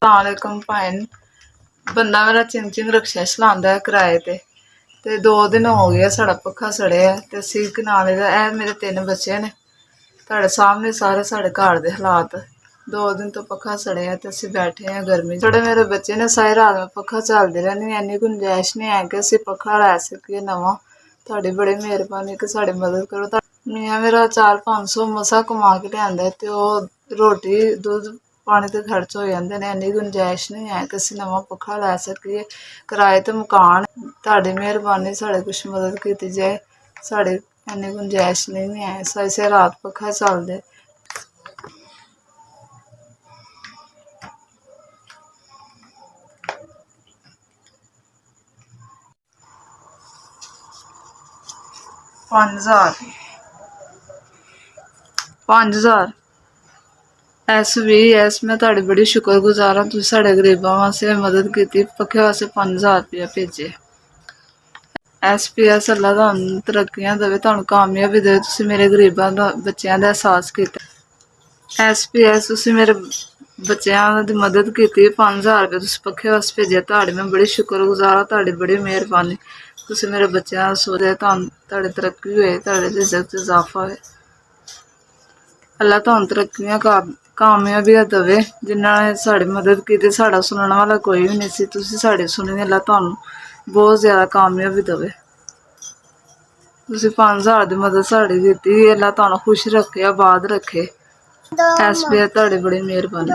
अस्सलाम भैन। बंदा मेरा चिंग रिक्शा चलांदा है किराए ते 2 दिन हो गए साढ़ा पक्खा सड़िया ते असीं कनाले दा मेरे 3 बच्चे ने तुहाडे सामने सारे साढ़े घर दे हालात। 2 दिन तो पक्खा सड़िया ते असीं बैठे हैं गर्मी। थोड़े मेरे बच्चे ने सारी रात में पक्खा चलदी रैहनी, इन्नी गुंजाइश नहीं है कि असीं पक्खा लै सकीए नवां। तुहाडी बड़ी मेहरबानी कि साढ़ी मदद करो। मियां मेरा 400-500 मसा कमा के लिआंदा ते ओह् रोटी दुद्ध पानी ते खर्च हो जांदे ने, इन्नी गुंजाइश नहीं है कि असीं नवां पक्खा लै सकीए। किराए ते मकान, तुहाडी मेहरबानी साढ़ी कुछ मदद कीती जाए। साढ़ी इन्नी गुंजाइश नहीं है, सारी रात पक्खा चलदे। पंज हज़ार एस मैं तुहाडी बड़ी शुक्रगुजार हाँ। तुसीं साढ़े गरीबां वास्ते मदद कीती, पक्खे वास्ते 5000 रुपया भेजे। SPS अल्लाह तुहानू तरक्कियां देवे, तुहानू कामयाबी देवे। तुसीं मेरे गरीबां दा बच्चेआं दा एहसास कीता। SPS तुसीं मेरे बच्चेआं दी मदद कीती, 5000 रुपया तुसीं पक्खे वास्ते भेजे। तुहाडी मैं बड़ी शुक्रगुजार हाँ, तुहाडी बड़ी मेहरबानी। तुसीं मेरे बच्चेआं दा सोचदे, तुहाडी तरक्की होए, तुहाडे रिज़्क च इजाफा होए। अल्लाह तुहानू तरक्कियां कामयाबियां देवे। जिन्हां ने साढ़ी मदद कीती, साढ़ा सुनने वाला कोई भी नहीं सी, तुसीं साढ़ी सुनी। अल्लाह तुहानू बहुत ज़्यादा कामयाबी देवे। तुसीं 5000 दी मदद साढ़ी कीती, अल्लाह तुहानू खुश रखे, आबाद रखे। SPS तुहाडी बड़ी मेहरबानी।